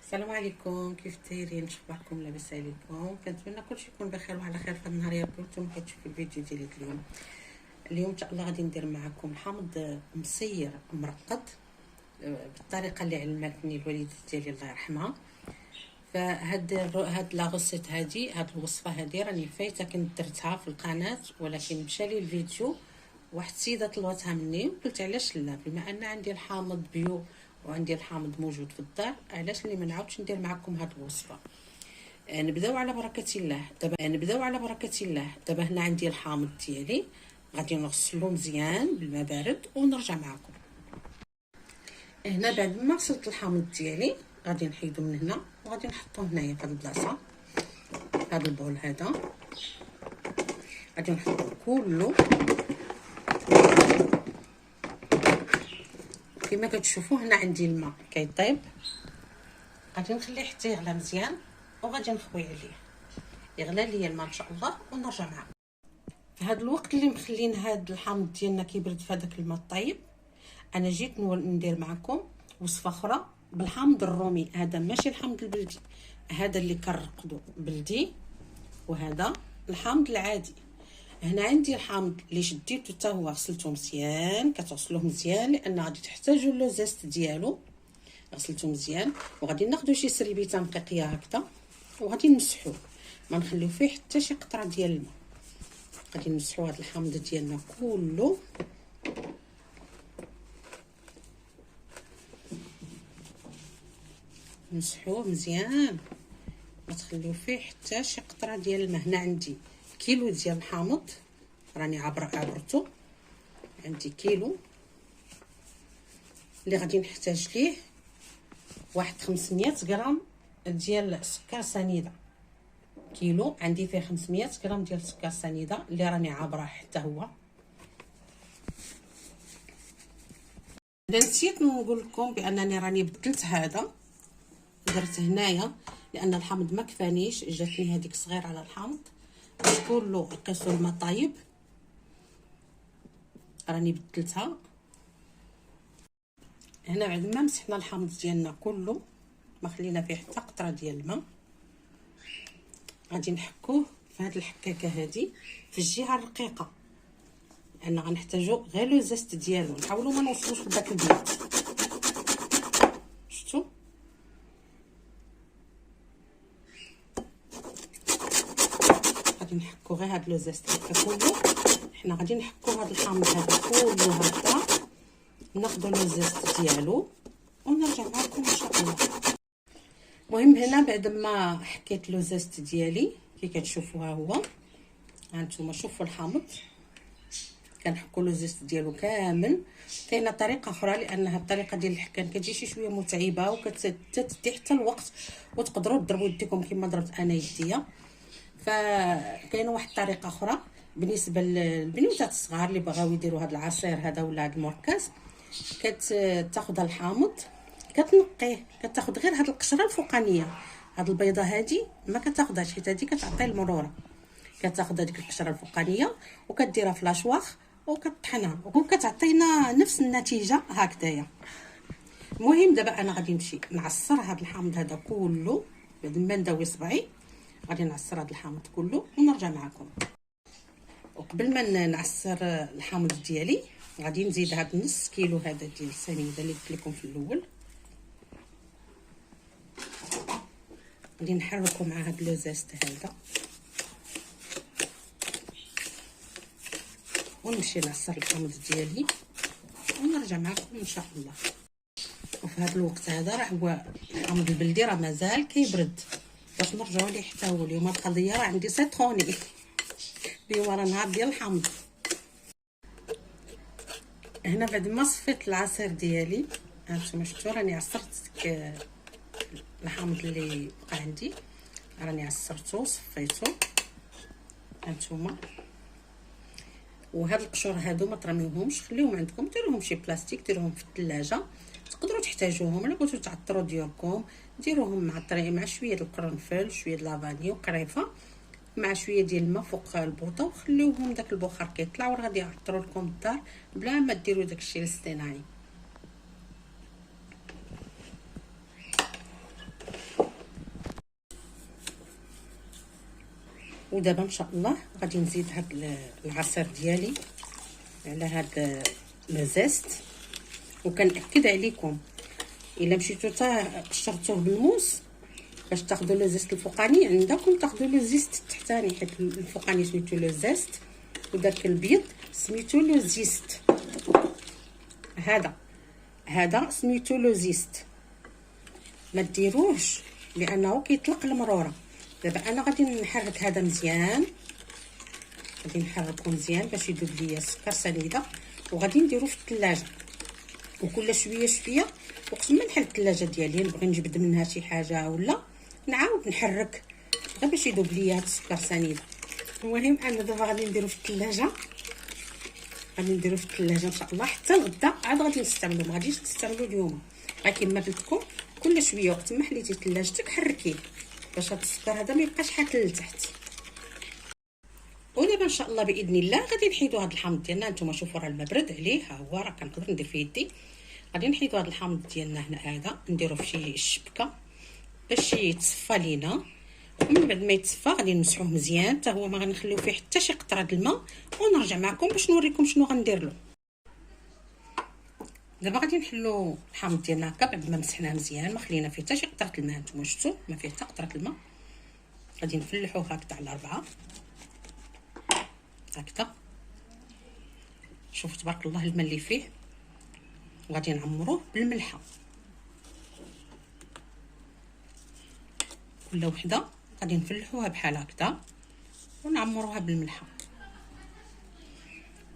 السلام عليكم، كيف دايرين؟ شخباركم؟ لاباس عليكم؟ كنتمنى كلشي يكون بخير وعلى خير في هذا النهار ديالكم. نتوما كتشوفوا الفيديو ديالي اليوم ان شاء الله غادي ندير معكم حامض مصير مرقد بالطريقه اللي علمتني الوالده ديالي الله يرحمها. هاد لا غوسيت هاد الوصفه هادي راني فايته كنت درتها في القناه، ولكن مشى لي الفيديو واحد السيده طلبتها مني وقلت علاش لا، بما ان عندي الحامض بيو وعندي الحامض موجود في الدار، علاش اللي ما نعاودش ندير معكم هاد الوصفه. نبداو على بركه الله. دابا هنا عندي الحامض ديالي، غادي نغسلو مزيان بالماء بارد ونرجع معكم. هنا بعد ما غسلت الحامض ديالي غادي نحيدو من هنا وغادي نحطو هنايا في هاد البلاصه، هاد البول هذا غادي نحطو كله كما كتشوفوا. هنا عندي الماء كيطيب، غادي نخليه حتى يغلى مزيان وغادي نخوي عليه يغلى ليا الماء ان شاء الله ونرجع معكم. في هذا الوقت اللي مخلين هذا الحامض ديالنا كيبرد في هذاك الماء الطيب، انا جيت ندير معكم وصفه اخرى بالحامض الرومي. هذا ماشي الحامض البلدي، هذا اللي كنرقدو بلدي، وهذا الحامض العادي. هنا عندي الحامض اللي شديته حتى هو غسلته مزيان، كتغسلوه مزيان لان غادي تحتاجوا لو زيست ديالو. غسلته مزيان وغادي ناخذ شي سريبيته نقيقيه هكذا وغادي نمسحوه، ما نخليو فيه حتى شي قطره ديال الماء. غادي نمسحوا هذا الحامض ديالنا كله، نمسحوه مزيان ما تخليو فيه حتى شي قطره ديال الماء. هنا عندي كيلو ديال الحامض راني عبرته، عندي كيلو اللي غادي نحتاج ليه واحد 500 غرام ديال السكر سنيده. كيلو عندي فيه 500 غرام ديال السكر سنيده اللي راني عابره حتى هو. نسيت نقول لكم بانني راني بدلت هذا، درت هنايا لان الحامض ما كفانيش، جاتني هذيك صغير على الحامض كله قيسوا الماء طايب، راني بدلتها. هنا بعد ما مسحنا الحامض ديالنا كله ما خلينا فيه حتى قطره ديال الماء، غادي نحكوه في هذه الحكاكه هذه في الجهه الرقيقه، لان غنحتاجو غير لو زيست ديالو. نحاولوا ما نوصلوش لذاك البيض، شفتوا؟ غادي نحكو غير هاد لو زيست هكا كله. حنا غادي نحكو هاد الحامض هذا كله هكا، ناخذوا لو زيست ديالو ونرجع معكم ان شاء الله. المهم هنا بعد ما حكيت لو زيست ديالي كي كتشوفوا ها هو، ها نتوما شوفوا الحامض كنحكوا لو زيست ديالو كامل. كاينه طريقه اخرى لانها الطريقه ديال الحكان كتجي شي شويه متعبه وكتدي حتى الوقت، وتقدروا تضربوا يديكم كما ضربت انا يديا. فكاينه واحد الطريقه اخرى بالنسبه للبنوتات الصغار اللي بغاو يديروا هذا العصير هذا ولا هذا المركز. كتاخذ الحامض كتنقيه، كتاخذ غير هاد القشره الفوقانيه، هاد البيضه هادي ما كتاخذهاش حيت هادي كتعطي المروره. كتاخذ هذيك القشره الفوقانيه وكديرها في لاشواخ وكطحنها وكتعطينا نفس النتيجه هكذايا. المهم دابا انا غادي نمشي نعصر هذا الحامض هذا كله بعد ما نداوي صبعي، غادي نعصر هذا الحامض كله ونرجع معكم. وقبل ما نعصر الحامض ديالي غادي نزيد هاد نص كيلو هذا ديال السميده اللي قلت لكم في الاول، غادي نحركو مع هاد لو زيست هذا ونمشي نعصر الحامض ديالي ونرجع معكم ان شاء الله. وفي هذا الوقت هذا راه هو الحامض البلدي راه مازال كيبرد باش نرجعوا ليه حتى هو. اليوم القضيه راه عندي سيتروني، اليوم راه نهار ديال الحامض. هنا بعد ما صفيت العصير ديالي هانتوما شفتوا راني عصرت الحامض اللي بقى عندي، راني عصرته صفيته هانتوما. وهاد القشور هادو ما ترميوهمش، خليهم عندكم، ديروهم شي بلاستيك، ديروهم في الثلاجه، تقدروا تحتاجوهم الا بغيتو تعطروا ديالكم. ديروهم معطرين مع شويه د القرنفل، شويه د لافاني وقريفه مع شويه ديال الماء فوق البوطه، وخليوهم داك البخار كيطلع وراه غادي يعطروا لكم الدار بلا ما ديروا داكشي الاصطناعي. ودابا ان شاء الله غادي نزيد هاد العصير ديالي على هاد لو زيست. وكنأكد عليكم الا مشيتو تا قشرتوه بالموس باش تاخذوا لو زيست الفوقاني عندكم تاخذوا لو زيست التحتاني، حيت الفوقاني سميتو لو زيست وداك البيض سميتو لو زيست. هذا سميتو لو زيست، ما ديروهش لانه كيطلق المروره. دابا انا غادي نحرك هذا مزيان، غادي نحركو مزيان باش يذوب ليا السكر سنيده، وغادي نديرو في الثلاجه. وكل شويه شويه وقت ما نحل الثلاجه ديالي نبغي نجبد منها شي حاجه ولا نعاود نحرك غير باش يذوب ليا هذا السكر سنيده. المهم انا دابا غادي نديرو في الثلاجه، ان شاء الله حتى الغدا عاد غادي نستعملو، ما غاديش نستعملو اليوم. كما قلت لكم كل شويه وقت ما حليتي ثلاجتك حركيه باش هذا السكر هذا ما يبقاش حاكل لتحت. ودابا ان شاء الله باذن الله غادي نحيدوا هذا الحامض ديالنا. نتوما شوفوا راه الماء برد عليه، ها هو راه كنقدر ندير في يدي. غادي نحيدوا هذا الحامض ديالنا هنا هذا نديرو في شي شبكه باش يتصفى لينا. ومن بعد ما يتصفى غادي نمسحوه مزيان حتى هو، ما غنخليو فيه حتى شي قطره د الماء، ونرجع معكم باش نوريكم شنو غندير له. دابا غادي نحلو الحامض ديالنا هكا بعد ما مسحناه مزيان، ما خلينا فيه حتى شي قطره الماء. نتوما شفتوا ما فيه حتى قطره الماء. غادي نفلحوه هكذا على 4 هكذا. شوفوا تبارك الله الماء اللي فيه. وغادي نعمروه بالملحه، كل وحده غادي نفلحوها بحال هكذا ونعمروها بالملحه.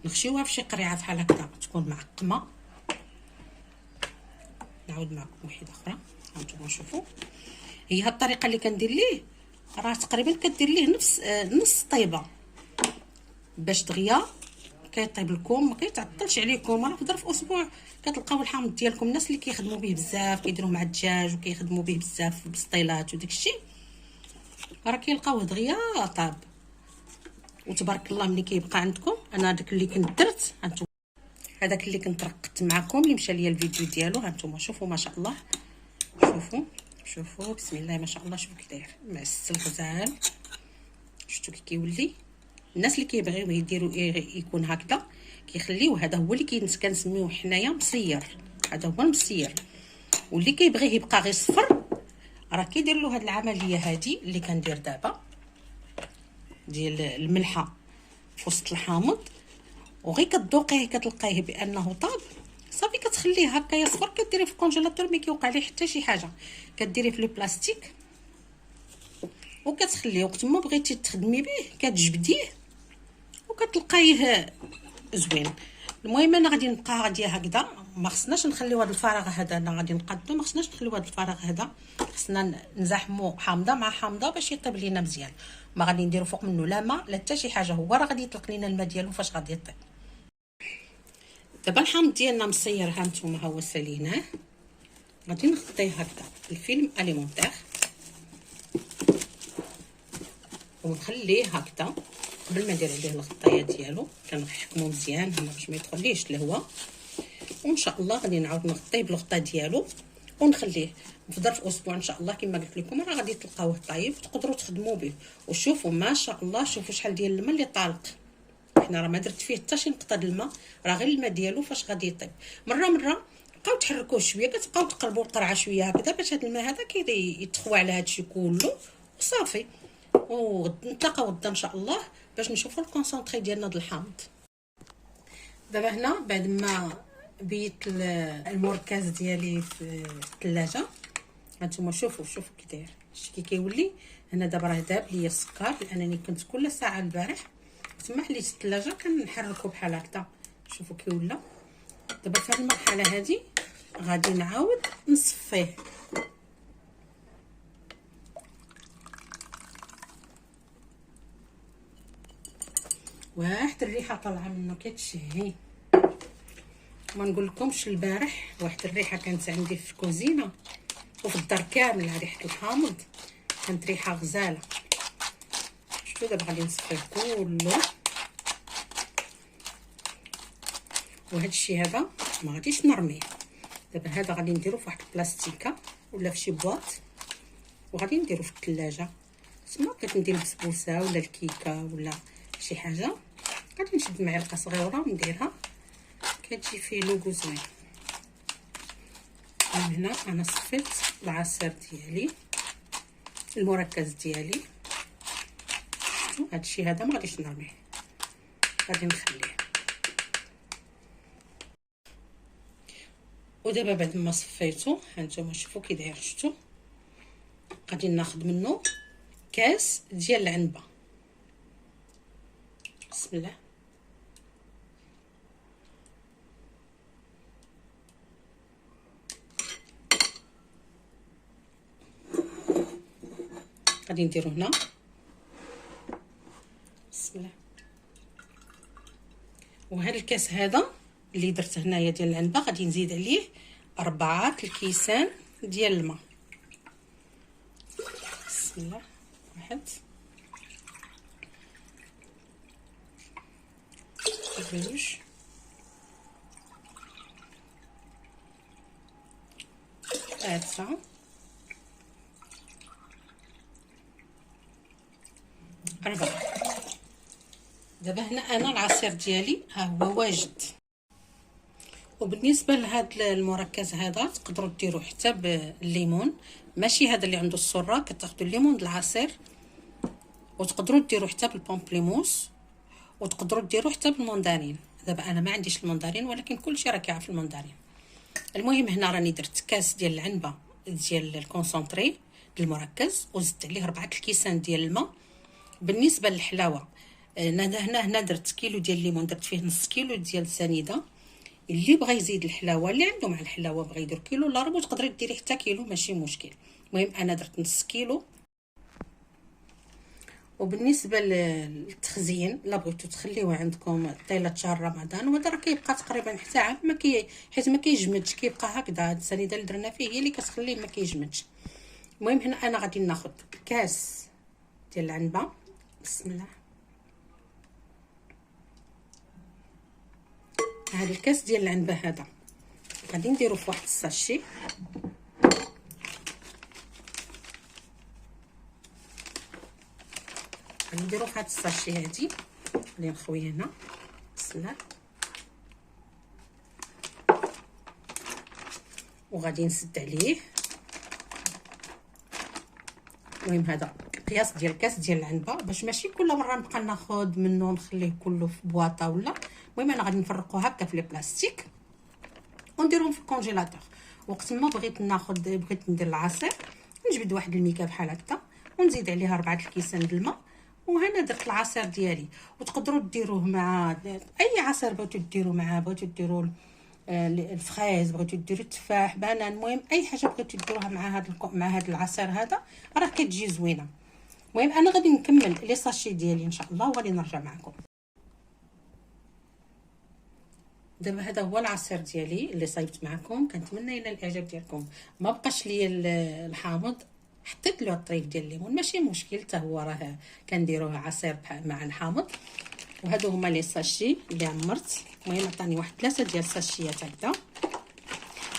نخشيوها في شي قريعه بحال هكذا تكون معقمه. نعاود معكم وحده اخرى. هانتوما شوفوا هي هاد الطريقه اللي كندير ليه، راه تقريبا كدير ليه نص طيبه باش دغيا كيطيب لكم، ما كيتعطلش عليكم. راه في ظرف اسبوع كتلقاو الحامض ديالكم. الناس اللي كيخدموا به بزاف كيديروه مع الدجاج وكيخدموا به بزاف في البسطيلات وداك الشيء، راه كيلقاوه دغيا طاب. وتبارك الله ملي كيبقى عندكم. انا داك اللي كنت درت هانتوما، هذاك اللي كنت رقدت معكم اللي مشى ليا الفيديو ديالو. هانتوما شوفوا ما شاء الله، شوفوا بسم الله ما شاء الله. شوفوا كي داير معسل غزال. شفتوا كي كيولي. الناس اللي كيبغيو يديروا يكون هكذا كيخليوه. هذا هو اللي كنسميوه حنايا مصير، هذا هو المصير. واللي كيبغيه يبقى غير صفر راه كيدير له هذه العمليه هذه اللي كندير دابا ديال الملحه في وسط الحامض، وغير كتذوقيه كتلقايه بانه طاب صافي. كتخليه هكا يصفر، كديريه في الكونجيلاتور ما كيوقع ليه حتى شي حاجه. كديريه في لو بلاستيك وكتخليه وقت ما بغيتي تخدمي به كتجبديه وكتلقايه زوين. المهم انا غادي نبقى غاديه هكذا، ما خصناش نخليو هذا الفراغ هذا. انا غادي نقادو، ما خصناش نخليو هذا الفراغ هذا. خصنا نزاحمو حامضه مع حامضه باش يطيب لينا مزيان. ما غادي نديرو فوق منه لا ماء لا حتى شي حاجه، هو راه غادي يطلق لينا الماء ديالو فاش غادي يطيب. دابا الحامض ديالنا مصير، ها نتوما ها هو ساليناه. غادي نغطيه هكذا بالفيلم اليمونتير ونخليه هكذا. قبل ما ندير عليه الغطايه ديالو كنحكمو مزيان هنا باش ما يدخليش الهواء. وان شاء الله غادي نعاود نغطيه بالغطاء ديالو ونخليه في ظرف اسبوع ان شاء الله. كما قلت لكم راه غادي تلقاوه طايب تقدروا تخدموا به. وشوفوا ما شاء الله، شوفوا شحال ديال الماء اللي طالق. حنا راه ما درت فيه حتى شي نقطه د الماء، راه غير الماء ديالو فاش غادي يطيب. مره بقاو تحركوه شويه، كتبقاو تقلبوا القرعه شويه هكذا باش هذا الماء هذا يتخوى على هذا الشيء كله وصافي. ونتلاقاو غدا ان شاء الله باش نشوفوا الكونسونطري ديالنا د الحامض. دابا هنا بعد ما بيت المركز ديالي في الثلاجه، هانتوما شوفوا كي داير. شتي كي كيولي هنا. دابا راه داب ليا السكر لانني كنت كل ساعه البارح وقت ما حليت الثلاجه كنحركو بحال هكذا. شوفوا كي ولا. دابا في هذه المرحله هذه غادي نعاود نصفيه. واحد الريحه طالعه منه كتشهي، ما نقول لكمش. البارح واحد الريحه كانت عندي في الكوزينه وفي الدار كامله، ريحه الحامض كانت ريحه غزاله. شفتوا دابا غادي نصفيه كله. وهذا الشيء هذا ما غاديش نرميه. دابا هذا غادي نديرو في واحد البلاستيكه ولا في شي بواط وغادي نديرو في الثلاجه تما كندير البسبوسه ولا الكيكه ولا شي حاجه. غادي نشد معلقه صغيره ونديرها، كتجي فيه لوغو زوين. هنا انا صفيت العصير ديالي المركز ديالي. هادشي هذا ما غاديش نرميه، غادي نخليه. ودابا بعد ما صفيتو هانتوما شوفوا كي داير، شفتوا؟ غادي ناخذ منه كاس ديال العنبه. بسم الله. غادي نديرو هنا، بسم الله. وهذا الكاس هذا اللي درت هنايا ديال العنبه غادي نزيد عليه 4 الكيسان ديال الماء. بسم الله. 1 2 3 4. دابا هنا انا العصير ديالي ها هو واجد. وبالنسبه لهاد المركز هذا تقدروا ديروا حتى بالليمون، ماشي هذا اللي عنده السره، كتاخذوا الليمون د العصير، وتقدروا ديروا حتى بالبومبليموس، وتقدروا ديروا حتى بالمندرين. دابا انا ما عنديش المندرين، ولكن كلشي راه كيعرف المندرين. المهم هنا راني درت كاس ديال العنبه ديال الكونسونطري المركز، وزدت عليه 4 الكيسان ديال الماء. بالنسبه للحلاوه هنا درت كيلو ديال الليمون، درت فيه نص كيلو ديال السنيده. اللي بغى يزيد الحلاوه، اللي عنده مع الحلاوه بغى يدير كيلو لا ربع، تقدري ديري حتى كيلو ماشي مشكل. المهم انا درت نص كيلو. وبالنسبه للتخزين لا بغيتو تخليوه عندكم طيله شهر رمضان، وهذا راه كيبقى تقريبا حتى عام حيت ما كيجمدش، كيبقى هكذا. هاد السنيده اللي درنا فيه هي اللي كتخليه ما كيجمدش. المهم هنا انا غادي ناخذ كاس ديال العنبه. بسم الله. هذا الكاس ديال العنبه هذا غادي نديرو في واحد الساشي. غادي نديرو في هاد الساشي هادي، غادي نخويه هنا. بسم الله. وغادي نسد عليه. المهم هذا قياس ديال الكاس ديال العنبه، باش ماشي كل مره نبقى ناخذ منه نخليه كله في بواطه ولا. المهم انا غادي نفرقو هكا في لي بلاستيك ونديرهم في الكونجيلاتور. وقت ما بغيت ندير العصير، نجبد واحد الميكا بحال هكا ونزيد عليها 4 الكيسان د الماء، وهنا درت العصير ديالي. وتقدروا ديروه مع اي عصير بغيتو ديروا معاه، بغيتو ديروا الفريز، بغيتو ديروا التفاح، بنان، المهم اي حاجه بغيتو ديروها مع هذا العصير هذا راه كتجي زوينه. المهم انا غادي نكمل لي ساشي ديالي ان شاء الله وغادي نرجع معكم. دابا هذا هو العصير ديالي اللي صايبت معكم. كنتمنى ينال الاعجاب ديالكم. ما بقاش ليا الحامض، حطيت له الطريف ديال الليمون ماشي مشكل، حتى هو راه كنديروه عصير مع الحامض. وهادو هما لي ساشي اللي عمرت. المهم عطاني واحد 3 ديال الساشيات هكذا.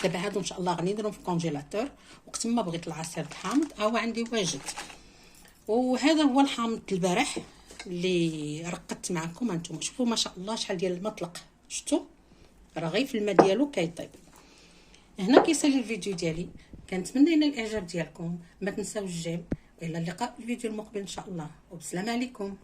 دابا هادو ان شاء الله غادي نديرهم في الكونجيلاتور. وقت ما بغيت العصير الحامض هو عندي واجد. وهذا هو الحامض البارح اللي رقدت معكم. هانتوما شوفوا ما شاء الله شحال ديال المطلق، شفتوا راه غير في الماء ديالو كيطيب. هنا كيسالي الفيديو ديالي. كنتمنى ينال الاعجاب ديالكم. ما تنساوش الجيم. والى اللقاء في الفيديو المقبل ان شاء الله، وبسلام عليكم.